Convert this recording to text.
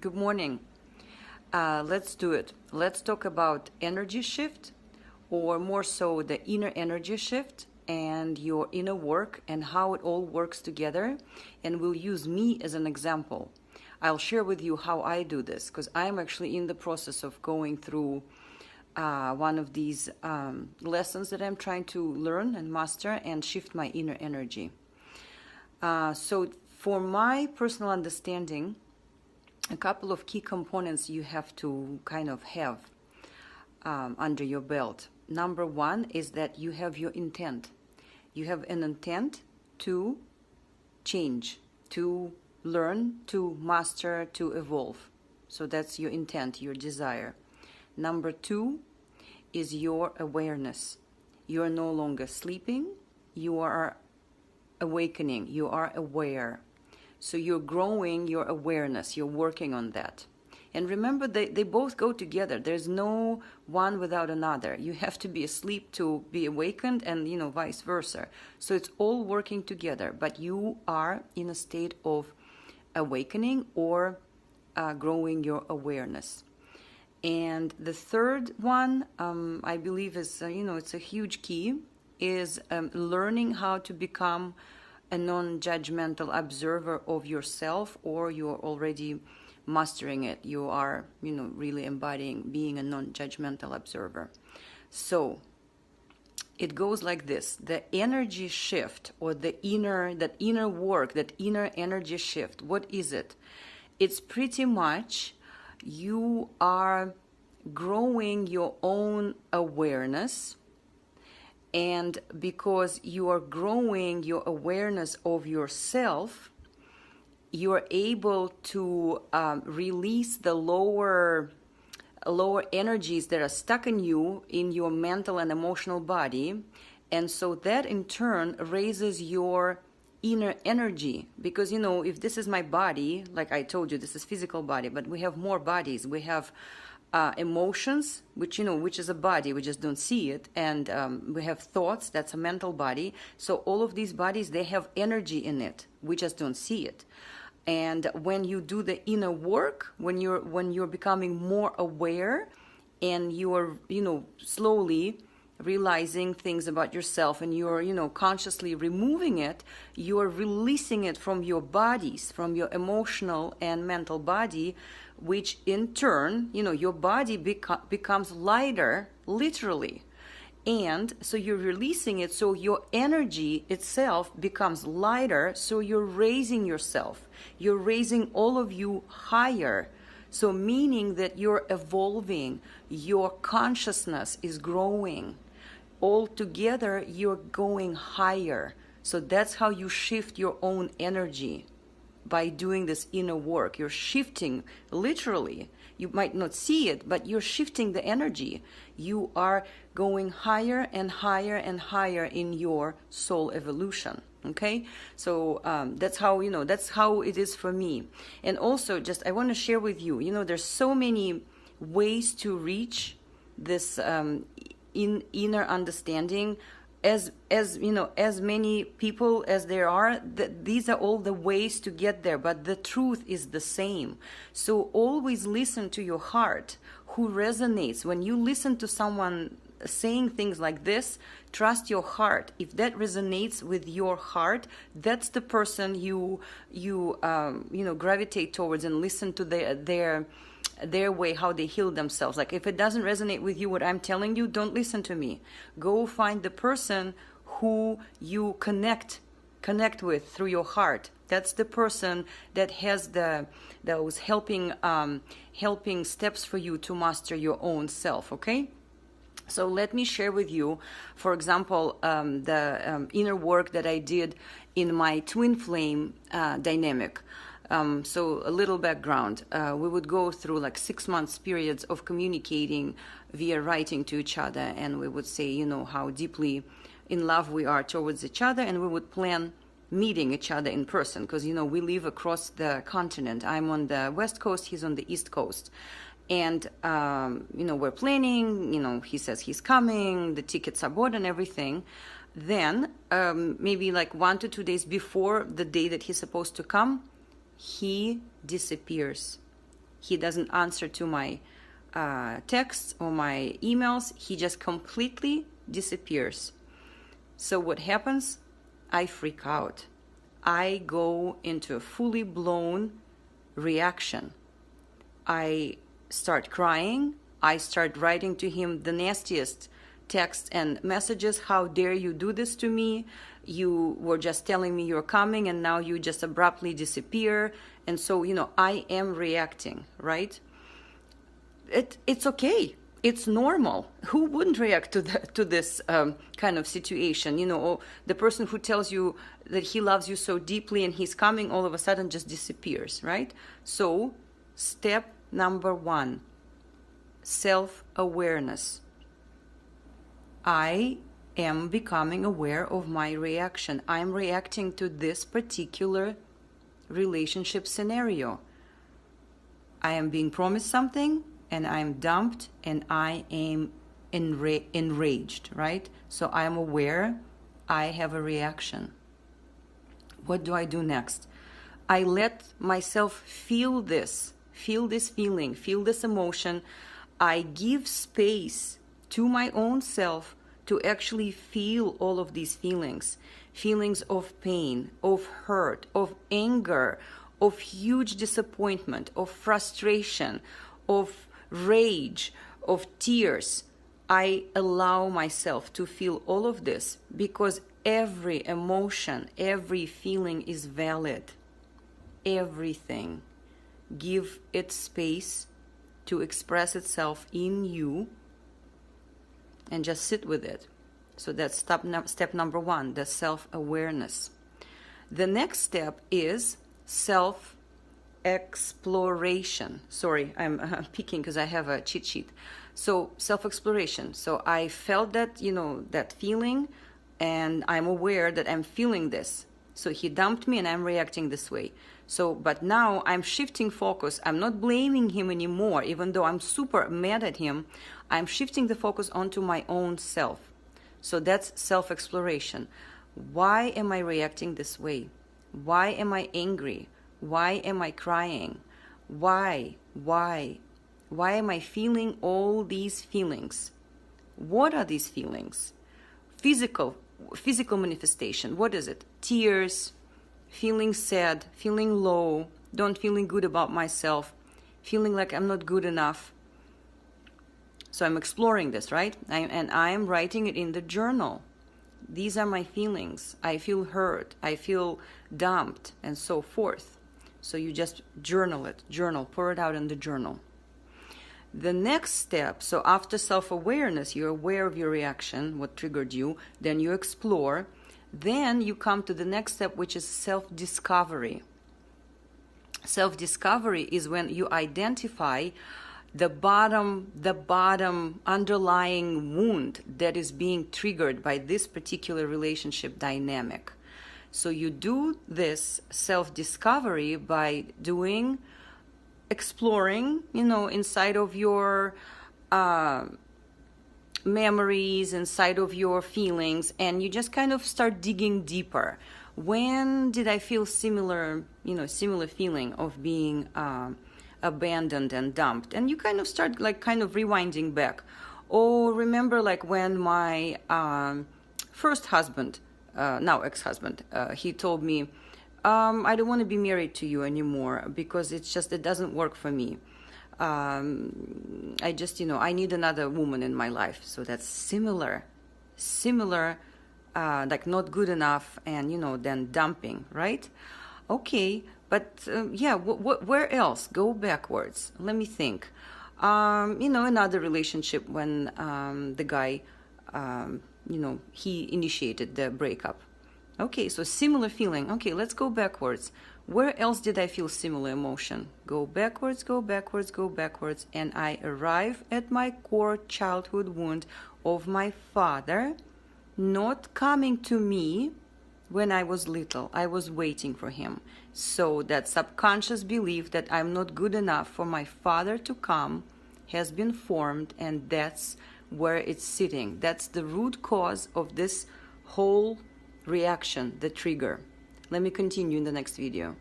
Good morning. Let's do it. Let's talk about energy shift, or more so the inner energy shift and your inner work and how it all works together. And we'll use me as an example. I'll share with you how I do this because I'm actually in the process of going through one of these lessons that I'm trying to learn and master and shift my inner energy. So for my personal understanding, a couple of key components you have to kind of have under your belt. Number one is that you have your intent. You have an intent to change, to learn, to master, to evolve. So that's your intent, your desire. Number two is your awareness. You are no longer sleeping. You are awakening. You are aware. So you're growing your awareness. You're working on that. And remember, they both go together. There's no one without another. You have to be asleep to be awakened and, vice versa. So it's all working together. But you are in a state of awakening or growing your awareness. And the third one, I believe is, it's a huge key, is learning how to become a non-judgmental observer of yourself, or you're already mastering it. You are, really embodying being a non-judgmental observer. So it goes like this. The energy shift, or that inner work, that inner energy shift, what is it? It's pretty much you are growing your own awareness. And because you are growing your awareness of yourself, you are able to release the lower energies that are stuck in you, in your mental and emotional body. And so that in turn raises your inner energy. Because, if this is my body, like I told you, this is physical body, but we have more bodies. We have emotions, which is a body, we just don't see it, and we have thoughts, that's a mental body. So all of these bodies, they have energy in it, we just don't see it. And when you do the inner work, when you're becoming more aware, and you are slowly realizing things about yourself, and you're consciously removing it, you're releasing it from your bodies, from your emotional and mental body, which in turn, your body becomes lighter, literally. And so you're releasing it, so your energy itself becomes lighter, so you're raising yourself. You're raising all of you higher. So meaning that you're evolving, your consciousness is growing. All together, you're going higher. So that's how you shift your own energy. By doing this inner work, you're shifting, literally. You might not see it, but you're shifting the energy. You are going higher and higher and higher in your soul evolution. Okay, so that's how it is for me. And also, just I want to share with you. There's so many ways to reach this inner understanding. As many people as there are, these are all the ways to get there, but the truth is the same. So always listen to your heart, who resonates. When you listen to someone saying things like this, trust your heart. If that resonates with your heart, that's the person you gravitate towards and listen to their way, how they heal themselves. Like if it doesn't resonate with you, what I'm telling you, don't listen to me. Go find the person who you connect with through your heart. That's the person that has those helping steps for you to master your own self. Okay. So let me share with you, for example, the inner work that I did in my twin flame dynamic. So a little background. We would go through like 6 months periods of communicating via writing to each other, and we would say, how deeply in love we are towards each other, and we would plan meeting each other in person because, we live across the continent. I'm on the West Coast, he's on the East Coast. And, we're planning, he says he's coming, the tickets are bought and everything. Then, maybe like 1 to 2 days before the day that he's supposed to come, he disappears. He doesn't answer to my texts or my emails. He just completely disappears. So what happens? I freak out. I go into a fully blown reaction. I start crying. I start writing to him the nastiest texts and messages. How dare you do this to me? You were just telling me you're coming and now you just abruptly disappear. And so, I am reacting, right? It's okay. It's normal. Who wouldn't react to this kind of situation? Or the person who tells you that he loves you so deeply and he's coming all of a sudden just disappears, right? So step number 1, self-awareness. I am becoming aware of my reaction. I'm reacting to this particular relationship scenario. I am being promised something and I'm dumped and I am enraged, right? So I am aware I have a reaction. What do I do next? I let myself feel this feeling, feel this emotion. I give space to my own self to actually feel all of these feelings of pain, of hurt, of anger, of huge disappointment, of frustration, of rage, of tears. I allow myself to feel all of this because every emotion, every feeling is valid. Everything. Give it space to express itself in you and just sit with it. So that's step number 1, the self-awareness. The next step is self-exploration. Sorry, I'm peeking because I have a cheat sheet. So self-exploration. So I felt that, that feeling, and I'm aware that I'm feeling this. So he dumped me and I'm reacting this way. So, but now I'm shifting focus. I'm not blaming him anymore, even though I'm super mad at him. I'm shifting the focus onto my own self. So that's self-exploration. Why am I reacting this way? Why am I angry? Why am I crying? Why am I feeling all these feelings? What are these feelings? Physical manifestation. What is it? Tears, feeling sad, feeling low, don't feeling good about myself, feeling like I'm not good enough. So I'm exploring this, right? And I'm writing it in the journal. These are my feelings. I feel hurt. I feel dumped, and so forth. So you just journal it. Pour it out in the journal. The next step, so after self-awareness, you're aware of your reaction, what triggered you, then you explore, then you come to the next step, which is self-discovery. Self-discovery is when you identify the bottom underlying wound that is being triggered by this particular relationship dynamic. So you do this self-discovery by exploring, inside of your memories, inside of your feelings, and you just kind of start digging deeper. When did I feel similar feeling of being abandoned and dumped? And you kind of start rewinding back. Or remember when my first husband, now ex-husband, he told me, I don't want to be married to you anymore because it doesn't work for me. I need another woman in my life. So that's similar, not good enough, and then dumping, right? Okay, but where else? Go backwards. Let me think. Another relationship when the guy, he initiated the breakup. Okay, so similar feeling. Okay, let's go backwards. Where else did I feel similar emotion? Go backwards, and I arrive at my core childhood wound of my father not coming to me when I was little. I was waiting for him. So that subconscious belief that I'm not good enough for my father to come has been formed, and that's where it's sitting. That's the root cause of this whole reaction, the trigger. Let me continue in the next video.